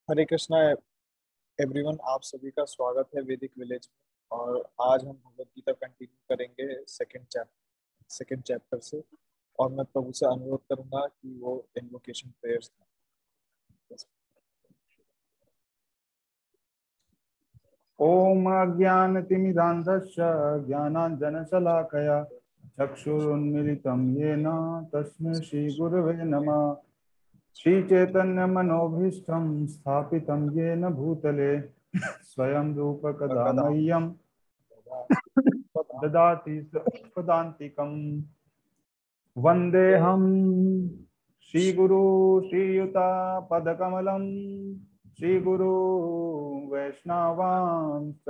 हरे Krishna everyone. आप सभी का स्वागत है वैदिक विलेज में। और आज हम भगवत गीता कंटिन्यू करेंगे सेकंड चैप्टर से। और मैं प्रभु से अनुरोध करूंगा कि वो इन्वोकेशन प्रेयर्स करें। ओम अज्ञानतिमिरान्धस्य ज्ञानाञ्जनशलाकया चक्षुरुन्मिलितं येन तस्मै श्रीगुरवे नमः। श्रीचैतन्यमनोभीष्टं स्थापितं येन भूतले स्वयं रूपकदा कदा मह्यं ददाति पदान्तिकम्। वन्देऽहं श्रीगुरु श्रीयुतापदकमलं श्रीगुरु वैष्णवांश्च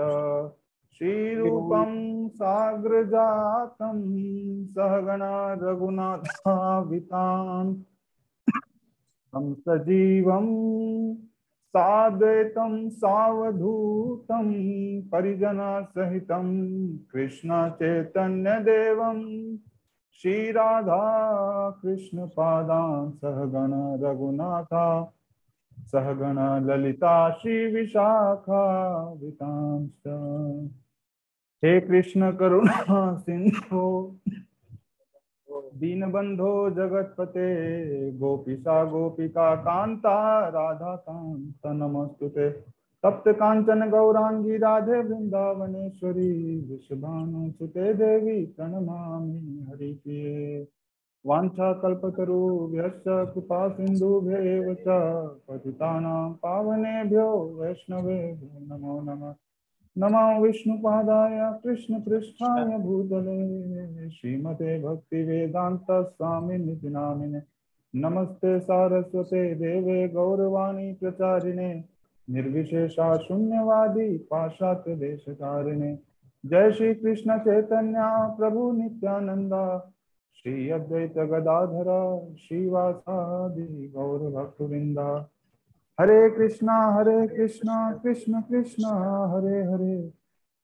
श्रीरूपं साग्रजातं सहगणा रघुनाथावितान् तं सजीवं साद्वैतं सावधूतं परिजनसहितं कृष्ण चैतन्यदेवं श्री राधा कृष्ण पादान सहगण रघुनाथा सहगण ललिता श्री विशाखा वितांश्च। हे कृष्ण करुणा सिंधु दीनबंधो जगतपते गोपीशा गोपिका कांता राधा कांत नमस्तुते। तप्त कांचन गौरांगी राधे वृंदावनेश्वरी वृषभानुसुते देवी प्रणमामि हरिप्रिये। वाञ्छाकल्पतरुभ्यश्च कृपा सिन्धुभ्येव च पतितानां पावनेभ्यो वैष्णवेभ्यो नमो नमः। नमो विष्णुपादाय कृष्णपृष्ठाय भूतले श्रीमते भक्तिवेदांत स्वामिनिति नामिने। नमस्ते सारस्वते देवे गौरवाणी प्रचारिणे निर्विशेषा शून्यवादी पाश्चात्य देशकारिणे। जय श्री कृष्ण चैतन्य प्रभु नित्यानंदा श्री अद्वैत गदाधर श्रीवासादि गौर भक्तवृंदा। हरे कृष्णा कृष्ण कृष्णा हरे हरे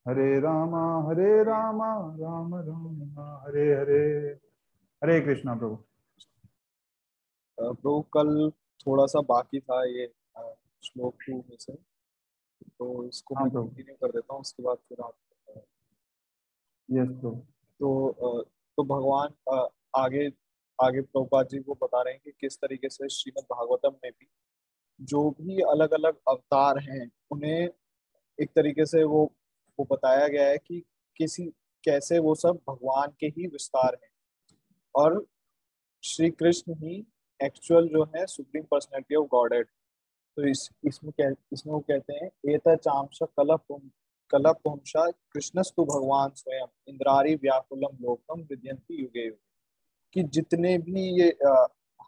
हरे रामा राम राम हरे हरे। हरे कृष्णा प्रभु। प्रभु कल थोड़ा सा बाकी था ये श्लोक 2 में से, तो इसको हाँ मैं प्रभु। कंटिन्यू कर देता हूँ, उसके बाद फिर आप यस प्रभु। तो भगवान आगे आगे प्रभुपाद जी वो बता रहे हैं कि किस तरीके से श्रीमद् भागवतम में भी जो भी अलग अलग अवतार हैं उन्हें एक तरीके से वो बताया गया है कि किसी कैसे वो सब भगवान के ही विस्तार हैं। और श्री कृष्ण ही एक्चुअल जो है सुप्रीम पर्सनैलिटी ऑफ गॉडेड। तो इसमें वो कहते हैं एत चांश कलपुंसा कृष्णस्तु भगवान स्वयं इंद्रारी व्याकुलम लोकम विद्यन्ति युगे युगे। कि जितने भी ये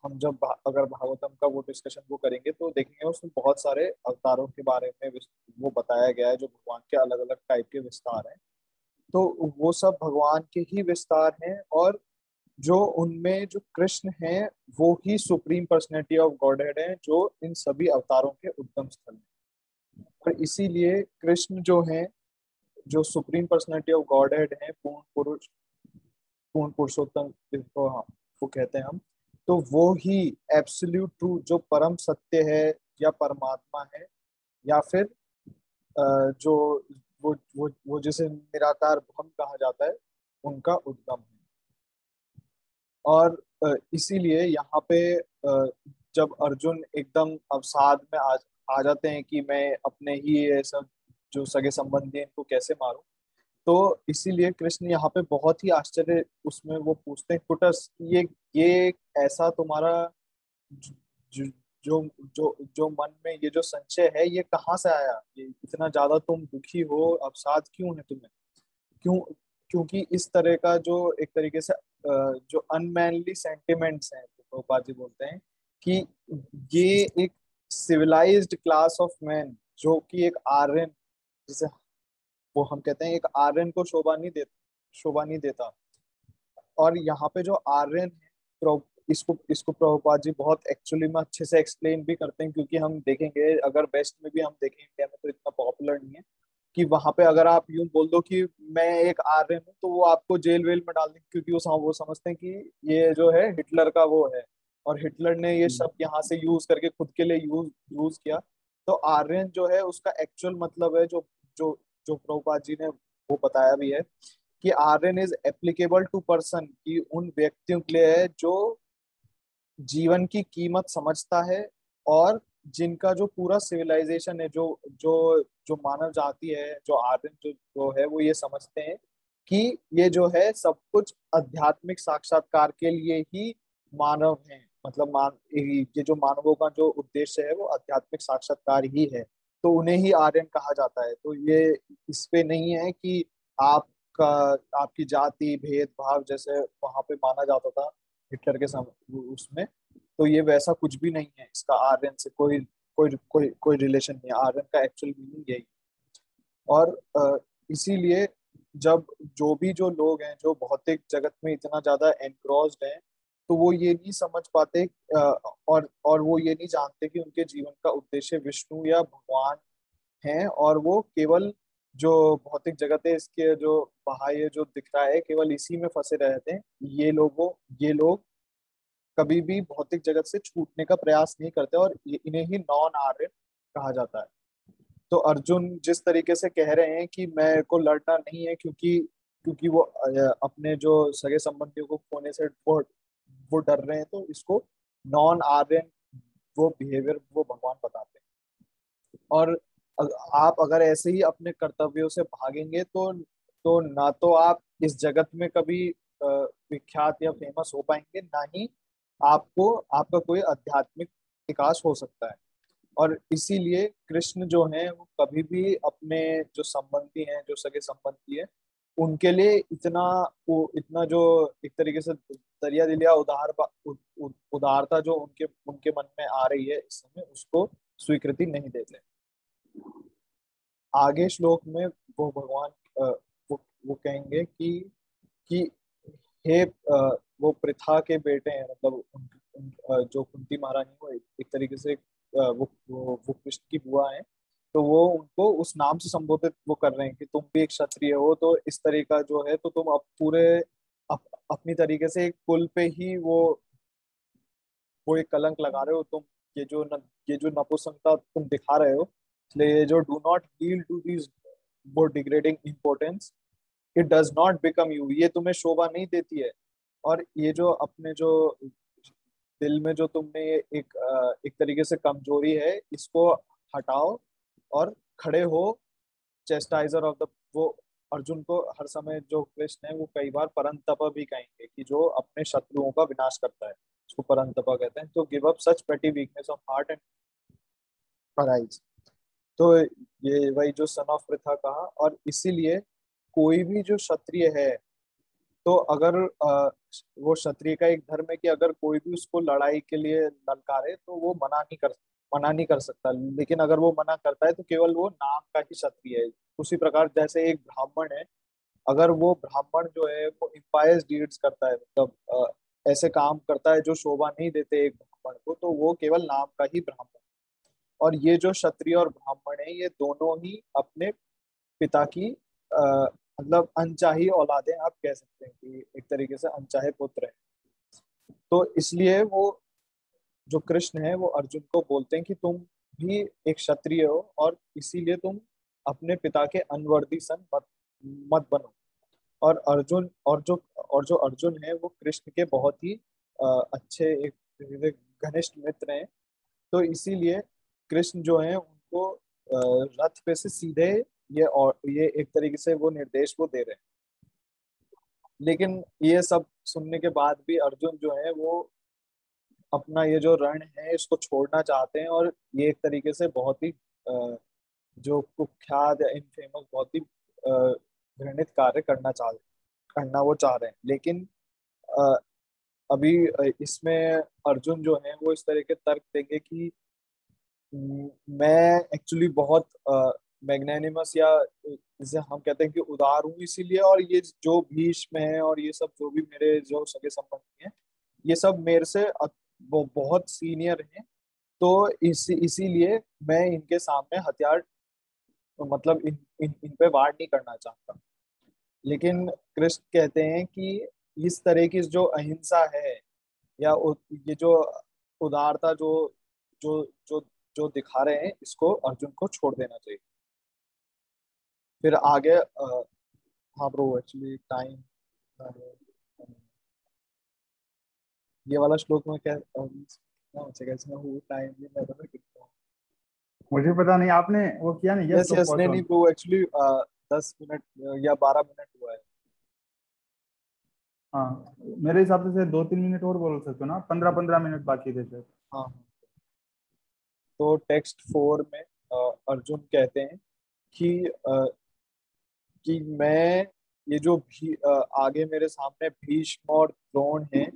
हम जब अगर भागवतम का वो डिस्कशन वो करेंगे तो देखेंगे उसमें बहुत सारे अवतारों के बारे में वो बताया गया है जो भगवान के अलग अलग टाइप के विस्तार हैं। तो वो सब भगवान के ही विस्तार हैं। और जो उनमें जो कृष्ण हैं वो ही सुप्रीम पर्सनैलिटी ऑफ गॉडहेड है जो इन सभी अवतारों के उद्गम स्थल है। और इसीलिए कृष्ण जो है जो सुप्रीम पर्सनैलिटी ऑफ गॉडहेड है पूर्ण पुरुषोत्तम जिनको वो कहते हैं हम, तो वो ही एब्सोल्यूट ट्रू जो परम सत्य है या परमात्मा है या फिर जो वो जिसे निराकार ब्रह्म कहा जाता है उनका उद्गम है। और इसीलिए यहाँ पे जब अर्जुन एकदम अवसाद में आ जाते हैं कि मैं अपने ही ये सब जो सगे संबंधी हैं इनको कैसे मारूं, तो इसीलिए कृष्ण यहाँ पे बहुत ही आश्चर्य उसमें वो पूछते हैं कुटस ये ऐसा तुम्हारा ज- ज- जो जो मन में ये जो संशय है ये कहाँ से आया, ये इतना ज्यादा तुम दुखी हो, अवसाद क्यों है तुम्हें, क्यों? क्योंकि इस तरह का जो एक तरीके से जो अनमैनली सेंटिमेंट्स हैं तो प्रभुपाद जी बोलते हैं कि ये एक सिविलाइज्ड क्लास ऑफ मैन जो कि एक आर्यन, जिसे वो हम कहते हैं एक आर्यन को शोभा नहीं देता। और यहाँ पे जो आर्यन है इसको इसको प्रभुपाद जी बहुत एक्चुअली में अच्छे से एक्सप्लेन भी करते हैं, क्योंकि हम देखेंगे अगर वेस्ट में भी हम देखें इंडिया में तो इतना पॉपुलर नहीं है कि वहां पे अगर आप यूं बोल दो कि मैं एक आर्यन हूँ तो वो आपको जेल वेल में डाल देंगे, क्योंकि वो समझते हैं कि ये जो है हिटलर का वो है और हिटलर ने ये शब्द यहाँ से यूज करके खुद के लिए यूज यूज किया। तो आर्यन जो है उसका एक्चुअल मतलब है, जो जो जो प्रभुपाद जी ने वो बताया भी है कि Aryan is applicable to person, कि उन व्यक्तियों के लिए है जो जीवन की कीमत समझता है, और जिनका जो पूरा सिविलाइजेशन है, जो जो जो मानव जाति है, जो आर्यन जो है वो ये समझते हैं कि ये जो है सब कुछ आध्यात्मिक साक्षात्कार के लिए ही मानव है। मतलब ये जो मानवों का जो उद्देश्य है वो आध्यात्मिक साक्षात्कार ही है, तो उन्हें ही आर्यन कहा जाता है। तो ये इस पे नहीं है कि आपका आपकी जाति भेदभाव जैसे वहां पे माना जाता था हिटलर के समय उसमें, तो ये वैसा कुछ भी नहीं है। इसका आर्यन से कोई कोई कोई कोई रिलेशन नहीं है। आर्यन का एक्चुअल मीनिंग यही। और इसीलिए जब जो भी जो लोग हैं जो भौतिक जगत में इतना ज्यादा एनग्रॉस्ड हैं, तो वो ये नहीं समझ पाते, और वो ये नहीं जानते कि उनके जीवन का उद्देश्य विष्णु या भगवान है, और वो केवल जो भौतिक जगत है इसके जो बाह्य जो दिख रहा है केवल इसी में फंसे रहते हैं। ये लोग कभी भी भौतिक जगत से छूटने का प्रयास नहीं करते, और इन्हें ही नॉन आर्यन कहा जाता है। तो अर्जुन जिस तरीके से कह रहे हैं कि मेरे को लड़ना नहीं है, क्योंकि क्योंकि वो अपने जो सगे संबंधियों को खोने से वो डर रहे हैं, तो इसको नॉन आर्यन वो बिहेवियर वो भगवान बताते हैं। और आप अगर ऐसे ही अपने कर्तव्यों से भागेंगे तो ना तो आप इस जगत में कभी विख्यात या फेमस हो पाएंगे, ना ही आपको आपका कोई आध्यात्मिक विकास हो सकता है। और इसीलिए कृष्ण जो है वो कभी भी अपने जो संबंधी हैं, जो सगे संबंधी है, उनके लिए इतना जो एक तरीके से दरिया दिलिया उदारता जो उनके उनके मन में आ रही है इस समय, उसको स्वीकृति नहीं देते। आगे श्लोक में वो भगवान वो कहेंगे कि हे वो पृथा के बेटे हैं, मतलब जो कुंती महारानी वो एक तरीके से वो कृष्ण की बुआ है, तो वो उनको उस नाम से संबोधित वो कर रहे हैं कि तुम भी एक क्षत्रिय हो। तो इस तरह का जो है, तो तुम अब पूरे अपनी तरीके से एक कुल पे ही वो एक कलंक लगा रहे हो तुम। ये जो नपुंसकता तुम दिखा रहे हो, इसलिए ये जो do not yield to this वो degrading importance, it does not become you, ये तुम्हें शोभा नहीं देती है। और ये जो अपने जो दिल में जो तुमने ये एक तरीके से कमजोरी है, इसको हटाओ और खड़े हो। चेस्टाइजर ऑफ द वो अर्जुन को हर समय जो कृष्ण है वो कई बार परंतप भी कहेंगे, कि जो अपने शत्रुओं का विनाश करता है उसको परंतप कहते हैं। तो गिव अप सच पेटी weakness of heart and arise. तो ये वही जो सन ऑफ पृथा कहा। और इसीलिए कोई भी जो क्षत्रिय है, तो अगर वो क्षत्रिय का एक धर्म है कि अगर कोई भी उसको लड़ाई के लिए ललकारे तो वो मना नहीं कर सकता। लेकिन अगर वो मना करता है तो केवल वो नाम का ही क्षत्रिय है। उसी प्रकार जैसे एक ब्राह्मण है, अगर वो ब्राह्मण जो है वो इम्पायस डीड्स करता है, मतलब ऐसे काम करता है जो शोभा नहीं देते एक ब्राह्मण को, तो वो केवल नाम का ही ब्राह्मण। और ये जो क्षत्रिय और ब्राह्मण है, ये दोनों ही अपने पिता की मतलब अनचाही औलादें आप कह सकते हैं, कि एक तरीके से अनचाहे पुत्र है। तो इसलिए वो जो कृष्ण है वो अर्जुन को बोलते हैं कि तुम भी एक क्षत्रिय हो, और इसीलिए तुम अपने पिता के अनवर्दी सन मत बनो। और अर्जुन और जो अर्जुन है वो कृष्ण के बहुत ही अच्छे एक घनिष्ठ मित्र हैं। तो इसीलिए कृष्ण जो है उनको रथ पे से सीधे ये एक तरीके से वो निर्देश वो दे रहे हैं। लेकिन ये सब सुनने के बाद भी अर्जुन जो है वो अपना ये जो रण है इसको छोड़ना चाहते हैं, और ये एक तरीके से बहुत ही जो कुख्यात या इनफेमस बहुत ही घृणित कार्य करना वो चाह रहे हैं। लेकिन अ, अभी इसमें अर्जुन जो है वो इस तरह के तर्क देंगे कि मैं एक्चुअली बहुत मैग्नेनिमस, या जिसे हम कहते हैं कि उदार हूँ, इसीलिए। और ये जो भीष्म है और ये सब जो भी मेरे जो सगे संबंधी हैं, ये सब मेरे से वो बहुत सीनियर हैं। तो इसीलिए मैं इनके सामने हथियार मतलब इन पे वार नहीं करना चाहता। लेकिन कृष्ण कहते हैं कि इस तरह की जो अहिंसा है, या ये जो उदारता जो जो जो जो दिखा रहे हैं इसको अर्जुन को छोड़ देना चाहिए। फिर आगे हाँ ब्रो एक्चुअली टाइम, ये वाला श्लोक में क्या इसमें हु टाइम भी मैं तो मुझे पता नहीं, आपने वो किया नहीं क्या यस स्टॉप यस वॉच नहीं ऑन? नहीं ब्रो एक्चुअली 10 मिनट या 12 मिनट हुआ है। हाँ, मेरे हिसाब से 2-3 मिनट और बोल सकते हो ना, 15-15 मिनट बाकी थे शायद। हाँ हाँ। तो टेक्स्ट 4 में अर्जुन कहते हैं कि मैं ये जो आगे मेरे सामने भीष्म और द्रोण हैं,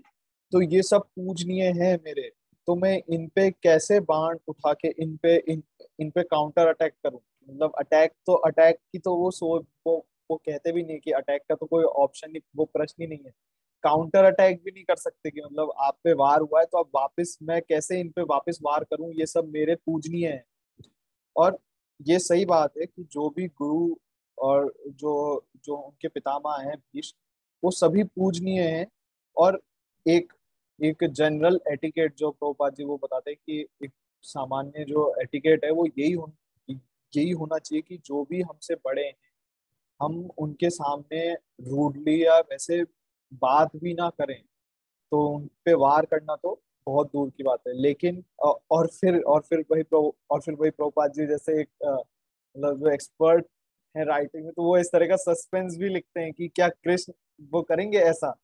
तो ये सब पूजनीय है मेरे। तो मैं इन पे कैसे बाण उठा के इन पे काउंटर अटैक करूं। मतलब अटैक की तो वो कहते भी नहीं कि अटैक का तो कोई ऑप्शन नहीं, वो प्रश्न ही नहीं है। काउंटर अटैक भी नहीं कर सकते कि मतलब आप पे वार हुआ है तो अब वापस मैं कैसे इन पे वापस वार करूं, ये सब मेरे पूजनीय है। और ये सही बात है कि जो भी गुरु और जो जो उनके पितामह हैं भीष्म, वो सभी पूजनीय हैं। और एक एक जनरल एटिकेट जो प्रभुपाद जी वो बताते हैं कि एक सामान्य जो एटिकेट है वो यही होना चाहिए कि जो भी हमसे बड़े हैं हम उनके सामने रूडली या वैसे बात भी ना करें। तो उन पे वार करना तो बहुत दूर की बात है। लेकिन और फिर वही प्रभुपाद जी जैसे एक मतलब जो एक्सपर्ट है राइटिंग में, तो वो इस तरह का सस्पेंस भी लिखते हैं कि क्या कृष्ण वो करेंगे ऐसा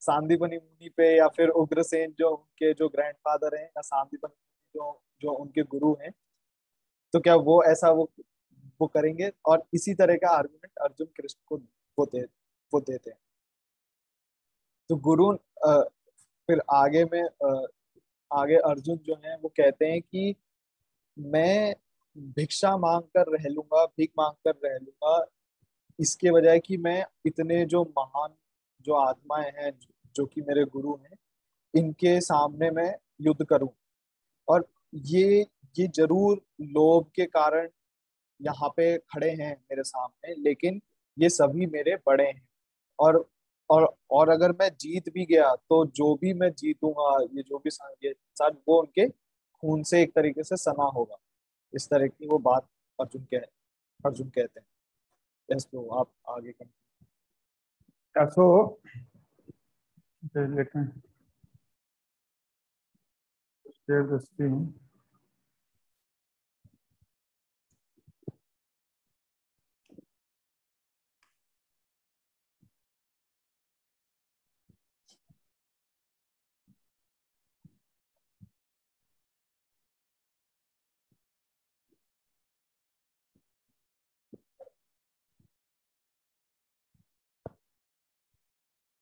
सांदीपनि मुनि पे, या फिर उग्रसेन जो उनके जो ग्रैंडफादर हैं, या सांदीपनि मुनि जो जो उनके गुरु हैं, तो क्या वो ऐसा वो करेंगे। और इसी तरह का आर्गुमेंट अर्जुन कृष्ण को वो देते हैं। तो गुरु फिर आगे अर्जुन जो है वो कहते हैं कि मैं भिक्षा मांग कर रह लूंगा, भीख मांग कर रह लूंगा, इसके बजाय कि मैं इतने जो महान जो आत्माएं हैं जो कि मेरे गुरु हैं, इनके सामने मैं युद्ध करूं। और ये ये जरूर लोभ के कारण यहाँ पे खड़े हैं मेरे सामने, लेकिन ये सभी मेरे बड़े हैं। और और अगर मैं जीत भी गया तो जो भी मैं जीतूंगा, ये जो भी ये सब वो उनके खून से एक तरीके से सना होगा। इस तरह की वो बात अर्जुन कहते हैं। यस तो आप आगे कर। सो लेते हैं, शेयर द स्क्रीन।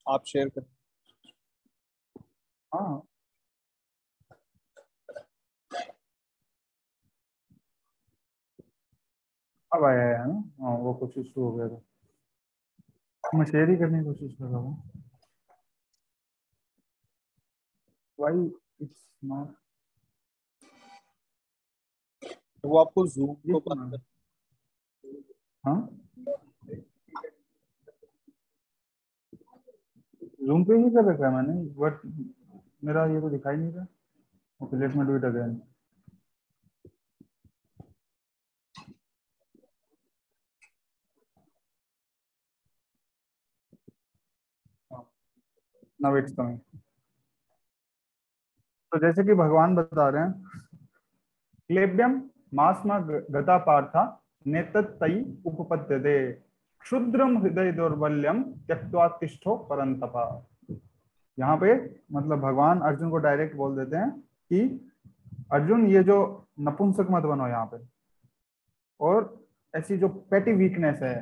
आप शेयर कर। हाँ, अब आया है ना। हाँ, वो कुछ इशू हो गया था, मैं शेयर ही करने की कोशिश कर रहा हूँ। Why it's not? तो वो आपको जूम ये को क्यों बंद है? कर। हाँ, जूम पे ही कर रखा है मैंने, बट मेरा ये तो दिखाई नहीं रहा। Okay, let me do it again. Now it's coming. तो जैसे कि भगवान बता रहे हैं, क्लेब्यम मास्मा गता पार्था नेतत्तयि उपपद्यते क्षुद्रम हृदय दौर्बल्यम त्यक्त्वा तिष्ठो परंतपा। यहाँ पे मतलब भगवान अर्जुन को डायरेक्ट बोल देते हैं कि अर्जुन, ये जो नपुंसक मत बनो यहाँ पे, और ऐसी जो पेटी वीकनेस है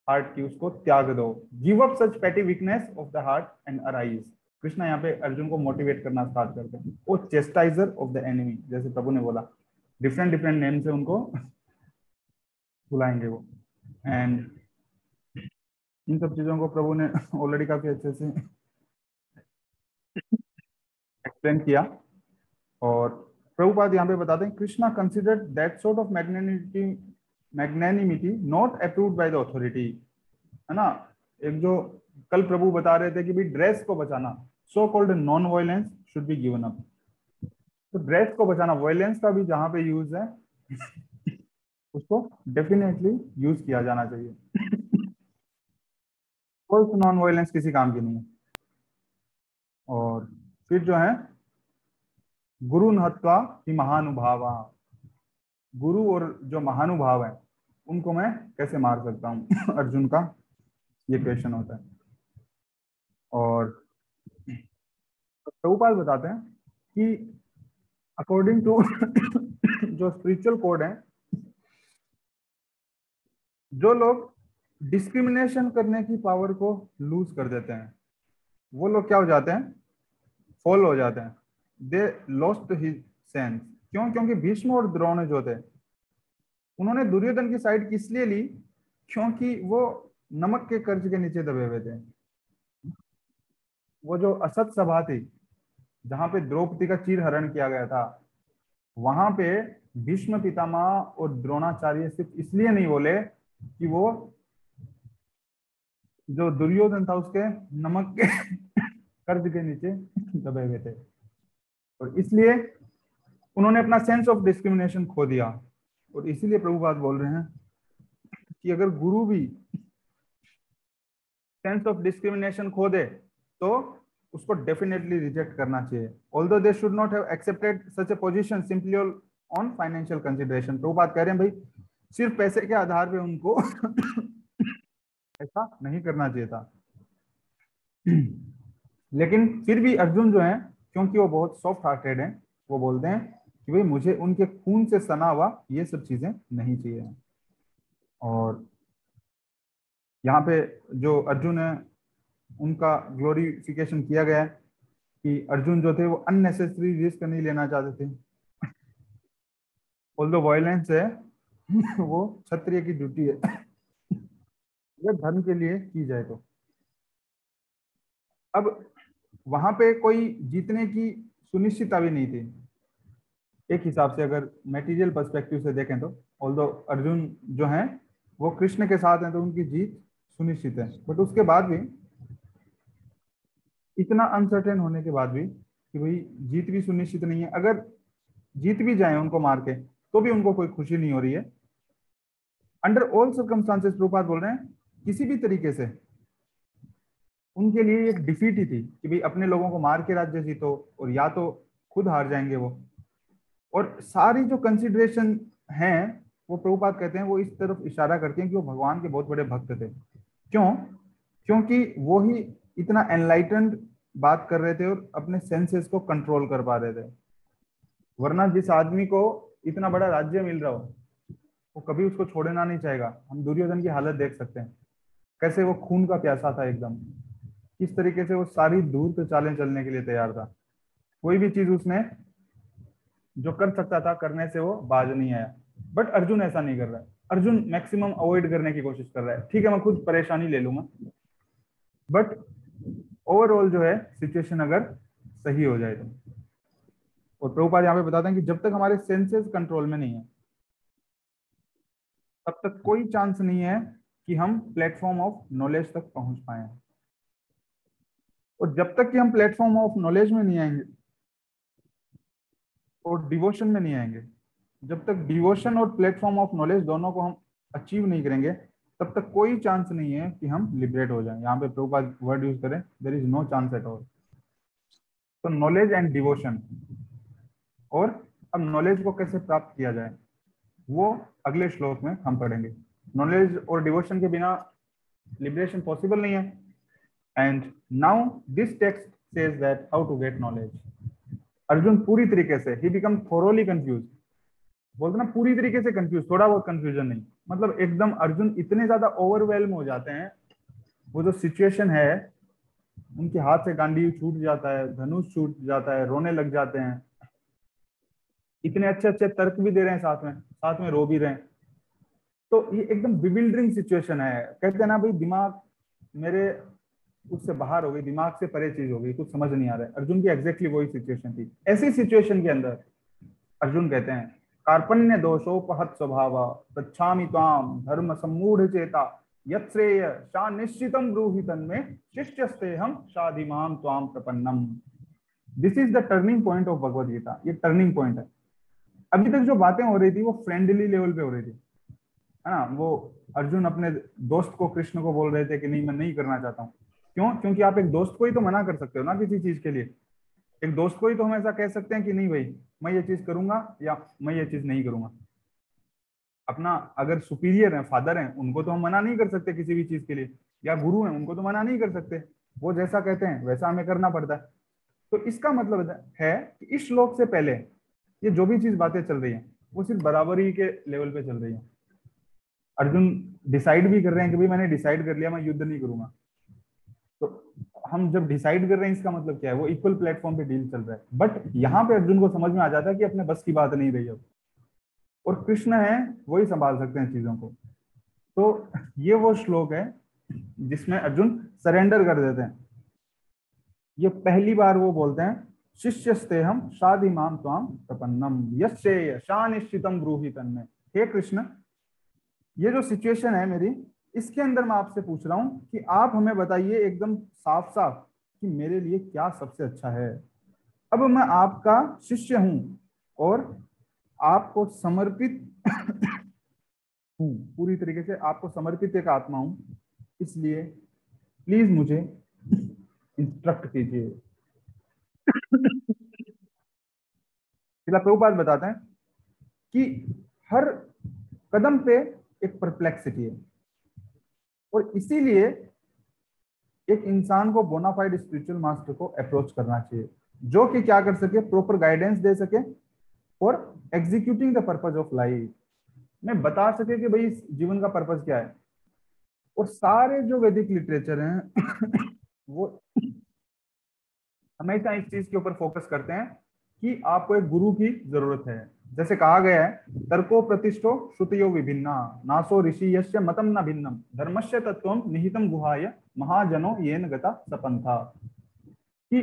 हार्ट की, उसको त्याग दो। गिव अप सच पेटी weakness of the heart and arise. Krishna यहाँ पे अर्जुन को मोटिवेट करना स्टार्ट करते हैं। वो चेस्टाइजर ऑफ द एनिमी, जैसे प्रभु ने बोला, डिफरेंट डिफरेंट नेम से उनको बुलाएंगे वो। एंड इन सब चीजों को प्रभु ने ऑलरेडी काफी अच्छे से एक्सप्लेन किया। और प्रभुपाद यहाँ पे बताते हैं, Krishna considered that sort of magnanimity not approved by the authority. है ना? एक जो कल प्रभु बता रहे थे कि भाई ड्रेस को बचाना, so called non violence should be given up. तो ड्रेस को बचाना, वायलेंस का भी जहां पे यूज है उसको डेफिनेटली यूज किया जाना चाहिए। कोई नॉन वायलेंस किसी काम की नहीं है। और फिर जो है गुरु हत्वा ही महानुभावा, गुरु और जो महानुभाव है उनको मैं कैसे मार सकता हूँ अर्जुन का ये क्वेश्चन होता है। और प्रभुपाद बताते हैं कि अकॉर्डिंग टू जो स्पिरिचुअल कोड है, जो लोग डिस्क्रिमिनेशन करने की पावर को लूज कर देते हैं वो लोग क्या हो जाते हैं, फॉल हो जाते हैं, दे लॉस्ट हिज सेंस। क्यों? क्योंकि भीष्म और द्रोण जो थे उन्होंने दुर्योधन की साइड इसलिए ली क्योंकि वो नमक के कर्ज के नीचे दबे हुए थे। वो जो असत सभा थी जहां पे द्रौपदी का चीर हरण किया गया था, वहां पे भीष्म पितामह और द्रोणाचार्य सिर्फ इसलिए नहीं बोले कि वो जो दुर्योधन था उसके नमक के कर्ज के नीचे दबे हुए थे, और इसलिए उन्होंने अपना सेंस ऑफ डिस्क्रिमिनेशन खो दिया। और इसीलिए प्रभुपाद बोल रहे हैं कि अगर गुरु भी सेंस ऑफ डिस्क्रिमिनेशन खो दे तो उसको डेफिनेटली रिजेक्ट करना चाहिए। Although they should not have accepted such A position simply on financial consideration. Prabhupada कह रहे हैं भाई सिर्फ पैसे के आधार पे उनको ऐसा नहीं करना चाहिए था। लेकिन फिर भी अर्जुन जो है, क्योंकि वो बहुत सॉफ्ट हार्टेड है, वो बोलते हैं कि भाई मुझे उनके खून से सना हुआ ये सब चीजें नहीं चाहिए। और यहाँ पे जो अर्जुन है उनका ग्लोरिफिकेशन किया गया है कि अर्जुन जो थे वो अननेसेसरी रिस्क नहीं लेना चाहते थे। ऑल्दो वायलेंस है वो क्षत्रिय की ड्यूटी है अगर धर्म के लिए की जाए तो। अब वहां पे कोई जीतने की सुनिश्चितता भी नहीं थी। एक हिसाब से अगर मटेरियल पर्सपेक्टिव से देखें तो ऑल्दो अर्जुन जो हैं वो कृष्ण के साथ हैं तो उनकी जीत सुनिश्चित है, बट उसके बाद भी इतना अनसर्टेन होने के बाद भी कि भाई जीत भी सुनिश्चित नहीं है, अगर जीत भी जाए उनको मार के तो भी उनको कोई खुशी नहीं हो रही है। अंडर ऑल सर्कमस्टांसेस प्रभुपाद बोल रहे हैं किसी भी तरीके से उनके लिए एक डिफीट ही थी कि भाई अपने लोगों को मार के राज्य जीतो और या तो खुद हार जाएंगे वो। और सारी जो कंसिडरेशन हैं वो प्रभुपाद कहते हैं वो इस तरफ इशारा करते हैं कि वो भगवान के बहुत बड़े भक्त थे। क्यों? क्योंकि वो ही इतना एनलाइटेंड बात कर रहे थे और अपने सेंसेस को कंट्रोल कर पा रहे थे। वरना जिस आदमी को इतना बड़ा राज्य मिल रहा हो वो कभी उसको छोड़ना नहीं चाहेगा। हम दुर्योधन की हालत देख सकते हैं, कैसे वो खून का प्यासा था एकदम, किस तरीके से वो सारी धूर्त चालें चलने के लिए तैयार था। कोई भी चीज उसने जो कर सकता था करने से वो बाज नहीं आया। बट अर्जुन ऐसा नहीं कर रहा है, अर्जुन मैक्सिमम अवॉइड करने की कोशिश कर रहा है। ठीक है मैं खुद परेशानी ले लूंगा, बट ओवरऑल जो है सिचुएशन अगर सही हो जाए तो। और प्रभुपाद यहाँ पे बताते हैं कि जब तक हमारे सेंसेस कंट्रोल में नहीं है तब तक कोई चांस नहीं है कि हम प्लेटफॉर्म ऑफ नॉलेज तक पहुंच पाए। और जब तक कि हम प्लेटफॉर्म ऑफ नॉलेज में नहीं आएंगे और डिवोशन में नहीं आएंगे, जब तक डिवोशन और प्लेटफॉर्म ऑफ नॉलेज दोनों को हम अचीव नहीं करेंगे तब तक कोई चांस नहीं है कि हम लिबरेट हो जाएं। यहाँ पे प्रभुपाद वर्ड यूज करें, there is no chance at all. तो नॉलेज एंड डिवोशन, और अब नॉलेज को कैसे प्राप्त किया जाए वो अगले श्लोक में हम पढ़ेंगे। नॉलेज और डिवोशन के बिना लिबरेशन पॉसिबल नहीं है। And now this text says that how to get knowledge. Arjun पूरी तरीके से ही बिकम थोरोली कंफ्यूज, बोलते ना पूरी तरीके से कंफ्यूज, थोड़ा बहुत कंफ्यूजन नहीं, मतलब एकदम अर्जुन इतने ज्यादा ओवरवेल्म हो जाते हैं। वो जो सिचुएशन है उनके हाथ से गांडीव छूट जाता है, धनुष छूट जाता है, रोने लग जाते हैं। इतने अच्छे अच्छे तर्क भी दे रहे हैं, साथ में रो भी रहे हैं। तो ये एकदम बिविल्डरिंग सिचुएशन है। कहते हैं ना भाई दिमाग मेरे उससे बाहर हो गई, दिमाग से परे चीज हो गई, कुछ समझ नहीं आ रहा है। अर्जुन की एग्जैक्टली वही सिचुएशन थी। ऐसी सिचुएशन के अंदर अर्जुन कहते हैं कार्पण्य दोषोपहत स्वभाव पृच्छामि त्वाम धर्म सम्मूढ़ चेता यत्श्रेय शा निश्चितम ब्रूहि तन्मे शिष्यस्ते हम शाधिमाम त्वाम प्रपन्नम। This is the turning point of Bhagavad Gita. ये टर्निंग पॉइंट है। अभी तक जो बातें हो रही थी वो फ्रेंडली लेवल पे हो रही थी, है ना। वो अर्जुन अपने दोस्त को, कृष्ण को बोल रहे थे कि नहीं मैं नहीं करना चाहता हूँ। क्यों? क्योंकि आप एक दोस्त को ही तो मना कर सकते हो ना किसी चीज के लिए। एक दोस्त को ही तो हम ऐसा कह सकते हैं कि नहीं भाई मैं ये चीज करूंगा या मैं ये चीज नहीं करूंगा। अपना अगर सुपीरियर है, फादर है, उनको तो हम मना नहीं कर सकते किसी भी चीज के लिए, या गुरु है उनको तो मना नहीं कर सकते। वो जैसा कहते हैं वैसा हमें करना पड़ता है। तो इसका मतलब है कि इस श्लोक से पहले ये जो भी चीज बातें चल रही है वो सिर्फ बराबरी के लेवल पे चल रही है। अर्जुन डिसाइड भी कर रहे हैं कि भाई मैंने डिसाइड कर लिया मैं युद्ध नहीं करूंगा। तो हम जब डिसाइड कर रहे हैं इसका मतलब क्या है, वो इक्वल प्लेटफॉर्म पे डील चल रहा है। बट यहाँ पे अर्जुन को समझ में आ जाता है कि अपने बस की बात नहीं रही अब, और कृष्ण है वही संभाल सकते हैं चीजों को। तो ये वो श्लोक है जिसमें अर्जुन सरेंडर कर देते हैं। ये पहली बार वो बोलते हैं शिष्यस्ते हम शादी माम त्वाम प्रपन्नम यस्येय शानिश्चितम ब्रूहि तन्मे। हे कृष्ण, ये जो सिचुएशन है मेरी, इसके अंदर मैं आपसे पूछ रहा हूं कि आप हमें बताइए एकदम साफ साफ कि मेरे लिए क्या सबसे अच्छा है। अब मैं आपका शिष्य हूं और आपको समर्पित हूं, पूरी तरीके से आपको समर्पित एक आत्मा हूं, इसलिए प्लीज मुझे इंस्ट्रक्ट कीजिए। शिला प्रभुपाद बताते हैं कि हर कदम पे एक परप्लेक्सिटी है, और इसीलिए एक इंसान को बोनाफाइड स्पिरिचुअल मास्टर को अप्रोच करना चाहिए, जो कि क्या कर सके, प्रॉपर गाइडेंस दे सके और executing the purpose of life में बता सके कि भाई इस जीवन का पर्पज क्या है। और सारे जो वैदिक लिटरेचर हैं वो हमेशा इस चीज के ऊपर फोकस करते हैं कि आपको एक गुरु की जरूरत है। जैसे कहा गया है तर्को प्रतिष्ठो श्रुतियो विभिन्ना नासो ऋषि यस्य मतम न भिन्नम धर्मस्य तत्वम निहितम गुहाय महाजनो येन गता सपंथा। कि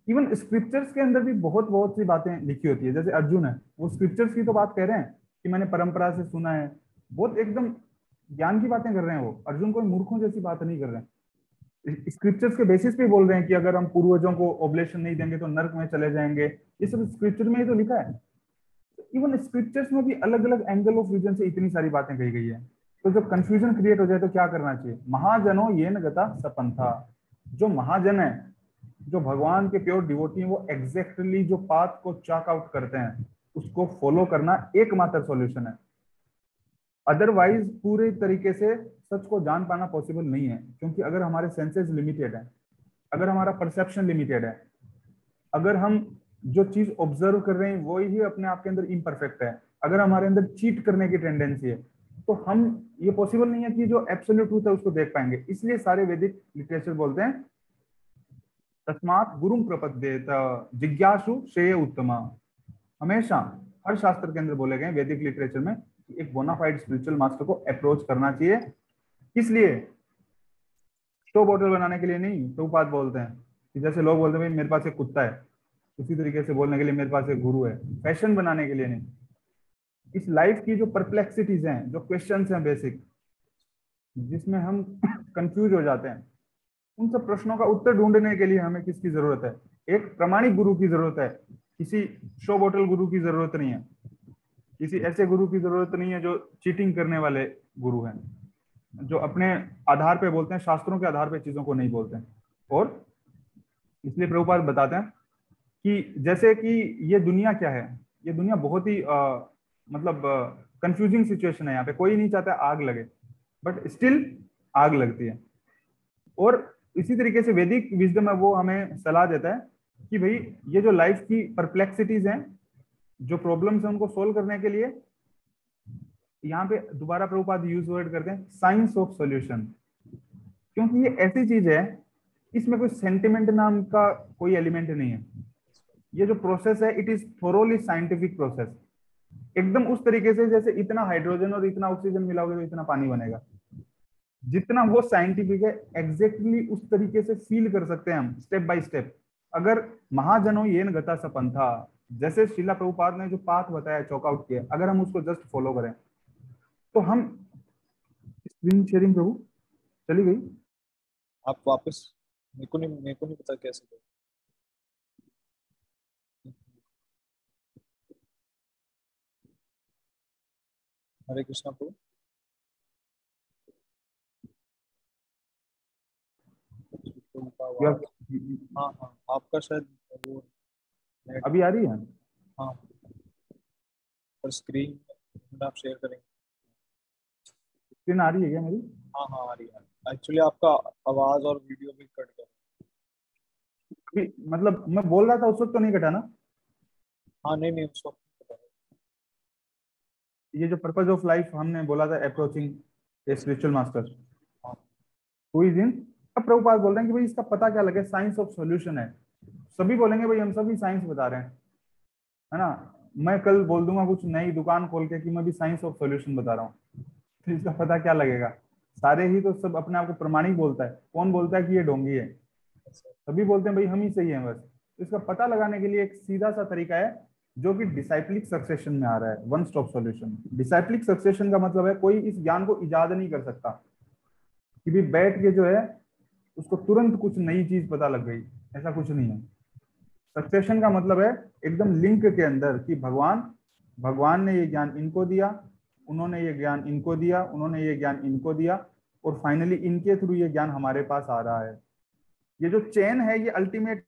इवन स्क्रिप्चर्स के अंदर भी बहुत बहुत सी बातें लिखी होती है। जैसे अर्जुन है वो स्क्रिप्चर्स की तो बात कह रहे हैं कि मैंने परंपरा से सुना है, बहुत एकदम ज्ञान की बातें कर रहे हैं। वो अर्जुन कोई मूर्खों जैसी बात नहीं कर रहे हैं, स्क्रिप्चर्स के बेसिस पे बोल रहे हैं कि अगर हम पूर्वजों को ऑब्लेशन नहीं देंगे तो नर्क में चले जाएंगे। ये सब स्क्रिप्चर में ही तो लिखा है। इवन स्क्रिप्चर्स में भी अलग अलग एंगल ऑफ विजन से इतनी सारी बातें कही गई है। तो जब कंफ्यूजन क्रिएट हो जाए तो क्या करना चाहिए? महाजनो ये न गता सपंथा। जो महाजन है, जो भगवान के प्योर डिवोटी हैं, वो एग्जैक्टली जो पाथ को चॉक आउट करते हैं उसको फॉलो करना एकमात्र सॉल्यूशन है। अदरवाइज पूरे तरीके से सच को जान पाना पॉसिबल नहीं है, क्योंकि अगर हमारे सेंसेस लिमिटेड है, अगर हमारा परसेप्शन लिमिटेड है, अगर हम जो चीज ऑब्जर्व कर रहे हैं वो ही अपने आप के अंदर इम्परफेक्ट है, अगर हमारे अंदर चीट करने की टेंडेंसी है, तो हम ये पॉसिबल नहीं है कि जो एब्सोल्यूट ट्रूथ है उसको देख पाएंगे। इसलिए सारे वैदिक लिटरेचर बोलते हैं तस्मात् गुरुम प्रपद्येत जिज्ञासु श्रेय उत्तमा। हमेशा हर शास्त्र के अंदर बोले गए वैदिक लिटरेचर में कि एक बोनाफाइड स्पिरिचुअल मास्टर को अप्रोच करना चाहिए। इसलिए स्टो बॉटल बनाने के लिए नहीं, प्रभुपाद बोलते हैं कि जैसे लोग बोलते हैं भाई मेरे पास एक कुत्ता है, उसी तरीके से बोलने के लिए मेरे पास एक गुरु है, फैशन बनाने के लिए नहीं। इस लाइफ की जो परप्लेक्सिटीज हैं, जो क्वेश्चंस हैं बेसिक, जिसमें हम कंफ्यूज हो जाते हैं, उन सब प्रश्नों का उत्तर ढूंढने के लिए हमें किसकी जरूरत है? एक प्रामाणिक गुरु की जरूरत है। किसी शो बोतल गुरु की जरूरत नहीं है, किसी ऐसे गुरु की जरूरत नहीं है जो चीटिंग करने वाले गुरु हैं, जो अपने आधार पे बोलते हैं, शास्त्रों के आधार पे चीजों को नहीं बोलते हैं। और इसलिए प्रभुपाद बताते हैं कि जैसे कि ये दुनिया क्या है, ये दुनिया बहुत ही मतलब कंफ्यूजिंग सिचुएशन है। यहाँ पे कोई नहीं चाहता आग लगे, बट स्टिल आग लगती है। और इसी तरीके से वैदिक विजडम है वो हमें सलाह देता है कि भाई ये जो लाइफ की परप्लेक्सिटीज हैं, जो प्रॉब्लम्स हैं, उनको सोल्व करने के लिए यहाँ पे दोबारा प्रभुपाद यूज वर्ड करते हैं साइंस ऑफ सॉल्यूशन। क्योंकि ये ऐसी चीज है, इसमें कोई सेंटिमेंट नाम का कोई एलिमेंट नहीं है। ये जो प्रोसेस है it is thoroughly scientific process, एकदम उस तरीके से जैसे इतना हाइड्रोजन और इतना ऑक्सीजन मिलाओगे तो इतना पानी बनेगा। जितना वो साइंटिफिक है एग्जैक्टली उस तरीके से फील कर सकते हैं हम स्टेप बाय स्टेप। अगर महाजनो येन गता सपंथा, जैसे शिला प्रभुपाद ने जो पाथ बताया, चॉकआउट किया, अगर हम उसको जस्ट फॉलो करें तो हम स्क्रीन शेयरिंग प्रभु चली गई। आप वापस, मेरे को नहीं पता कैसे हरे कृष्णा प्रभु। प्रभु का या आवाज। हाँ हाँ, आपका शायद वो नेट। अभी आ रही है? हाँ, और स्क्रीन आप शेयर करेंगे। स्क्रीन आ रही है क्या मेरी? हाँ हाँ, आ रही है एक्चुअली, आपका आवाज और वीडियो भी कट गया। अभी मतलब मैं बोल रहा था उस वक्त तो नहीं कटा ना? हाँ नहीं नहीं, उस वक्त ये जो पर्पज ऑफ लाइफ हमने बोला था, अप्रोचिंग ए स्पिरिचुअल मास्टर हाँ। हु इज इन, अब प्रभुपाद बोल रहे हैं कि भाई इसका पता क्या लगे, साइंस ऑफ सॉल्यूशन है। सभी बोलेंगे भाई हम सभी साइंस बता रहे हैं, है ना। मैं कल बोल दूंगा कुछ नई दुकान खोल के कि मैं भी साइंस ऑफ सॉल्यूशन बता रहा हूँ, तो इसका पता क्या लगेगा? सारे ही तो सब अपने आप को प्रमाणिक बोलता है, कौन बोलता है कि ये ढोंगी है? सभी बोलते हैं भाई हम ही सही हैं बस। तो इसका पता लगाने के लिए एक सीधा सा तरीका है जो कि डिसाइक्लिक सक्सेशन में आ रहा है, वन स्टॉप सॉल्यूशन। डिसाइक्लिक सक्सेशन का मतलब है कोई इस ज्ञान को इजाद नहीं कर सकता कि भी बैठ के जो है उसको तुरंत कुछ नई चीज पता लग गई, ऐसा कुछ नहीं है। सक्सेशन का मतलब है एकदम लिंक के अंदर कि भगवान भगवान ने ये ज्ञान इनको दिया, उन्होंने ये ज्ञान इनको दिया, उन्होंने ये ज्ञान इनको दिया, और फाइनली इनके थ्रू ये ज्ञान हमारे पास आ रहा है। ये जो चेन है ये अल्टीमेट।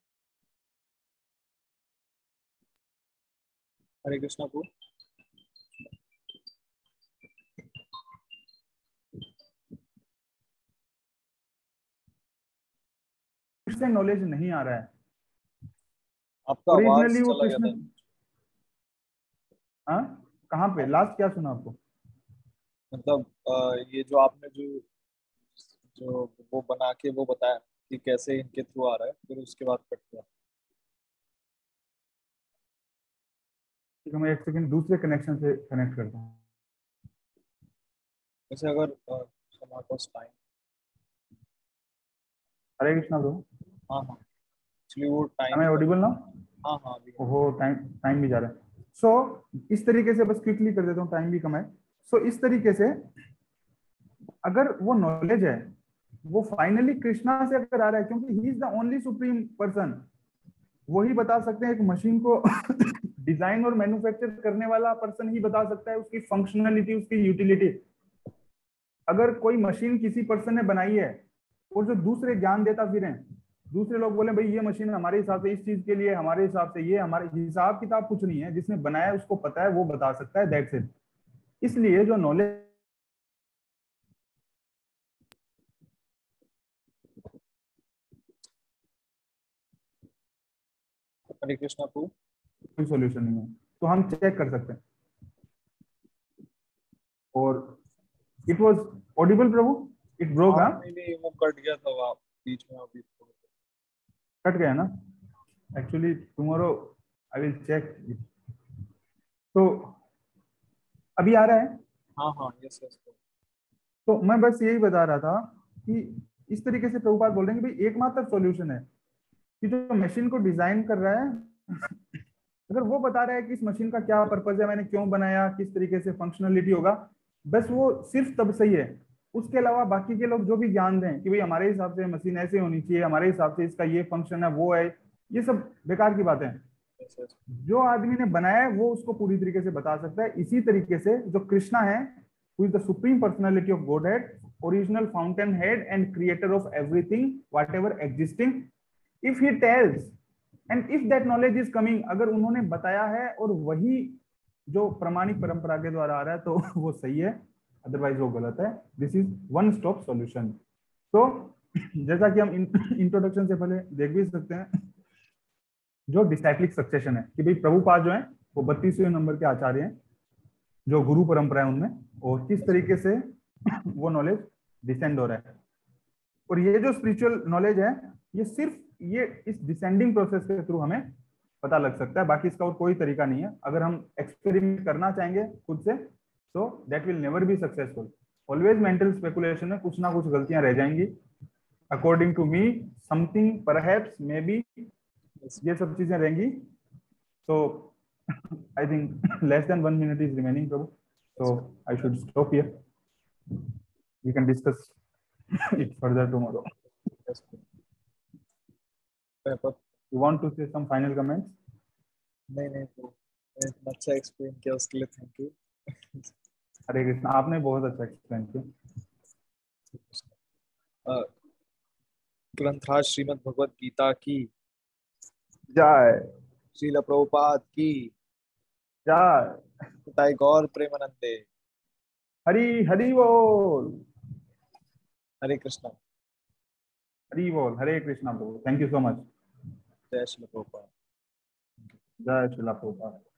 हरे कृष्णा प्रभु। से नॉलेज नहीं आ रहा है। आपका आवाज ओरिजिनली वो चला गया कृष्ण। था। हाँ, कहाँ पे लास्ट क्या सुना आपको? मतलब ये जो आपने जो जो वो बना के वो बताया कि कैसे इनके थ्रू आ रहा है, फिर उसके बाद कट गया। ठीक है, मैं एक सेकंड दूसरे कनेक्शन से कनेक्ट करता हूँ। वैसे अगर हमारे पास टाइम। हरे कृष्णा ब्रो। हाँ हाँ, एक्चुअली वो टाइम हमें का। ऑडिबल ना? हाँ हाँ, अभी। ओहो, टाइम टाइम भी जा रहा है। इस तरीके से बस क्विकली कर देता हूँ, टाइम भी कम है। इस तरीके से अगर वो नॉलेज है वो फाइनली कृष्णा से अगर आ रहा है, क्योंकि he is the only supreme person, वही बता सकते हैं। एक मशीन को डिजाइन और मैन्युफैक्चर करने वाला पर्सन ही बता सकता है उसकी फंक्शनलिटी, उसकी यूटिलिटी। अगर कोई मशीन किसी पर्सन ने बनाई है और जो दूसरे ज्ञान देता फिर दूसरे लोग बोले भाई ये मशीन हमारे हिसाब से इस चीज के लिए, हमारे हिसाब से ये, हमारे हिसाब किताब कुछ नहीं है, जिसने बनाया है उसको पता है, वो बता सकता है, दैट्स इट। इसलिए जो नॉलेज हरे कृष्णा प्रभु। सॉल्यूशन नहीं है, तो हम चेक कर सकते हैं। और it was Audible Prabhu, it broke, हाँ हाँ? नहीं नहीं, वो कट गया था वहाँ बीच में अभी कट गया ना? Actually tomorrow I will check. तो अभी आ रहा है? हाँ हाँ, यस यस। तो मैं बस यही बता रहा था कि इस तरीके से प्रभुपाद बोल रहे हैं कि भाई एकमात्र सॉल्यूशन है कि जो मशीन को डिजाइन कर रहा है, अगर वो बता रहा है कि इस मशीन का क्या पर्पज है, मैंने क्यों बनाया, किस तरीके से फंक्शनलिटी होगा, बस वो सिर्फ तब सही है। उसके अलावा बाकी के लोग जो भी ज्ञान दें कि भाई हमारे हिसाब से मशीन ऐसे होनी चाहिए, हमारे हिसाब से इसका ये फंक्शन है, वो है, ये सब बेकार की बातें हैं। Yes yes. जो आदमी ने बनाया है वो उसको पूरी तरीके से बता सकता है। इसी तरीके से जो कृष्णा है, who is the supreme personality of Godhead, original fountainhead and creator of everything whatever existing, if he tells and if that knowledge is coming, अगर उन्होंने बताया है और वही जो प्रमाणिक परंपरा के द्वारा आ रहा है तो वो सही है, अदरवाइज वो गलत है। This is one stop solution. तो जैसा कि हम इंट्रोडक्शन से पहले देख भी सकते हैं, जो डिसाइक्लिक सक्सेशन है कि भाई प्रभुपाद जो है वो 32वें नंबर के आचार्य हैं, जो गुरु परंपरा है उनमें, और किस तरीके से वो नॉलेज डिसेंड हो रहा है। और ये जो स्पिरिचुअल नॉलेज है ये सिर्फ ये इस डिसेंडिंग प्रोसेस के थ्रू हमें पता लग सकता है, बाकी इसका और कोई तरीका नहीं है। अगर हम एक्सपेरिमेंट करना चाहेंगे खुद से तो that will never be successful. Always mental speculation में कुछ ना कुछ गलतियां रह जाएंगी। According to me something perhaps maybe, ये सब चीजें रहेंगी। तो I think less than 1 minute is remaining, Prabhu. So I should stop here. We can discuss it further tomorrow. You want to say some final comments? नहीं नहीं, तो इतना अच्छा एक्सप्लेन किया उसके लिए थैंक यू। हरे कृष्ण, आपने बहुत अच्छा एक्सप्लेन किया। अ, ग्रंथराज श्रीमद् भगवत गीता की, जय श्रील प्रभुपाद की, जय। ताई गौर प्रेमानंदे। हरि हरि बोल। हरे कृष्णा। हरि बोल, हरे कृष्णा बोल। Thank you so much. जय श्री प्रभुपाद। जय श्रीला प्रभुपाद।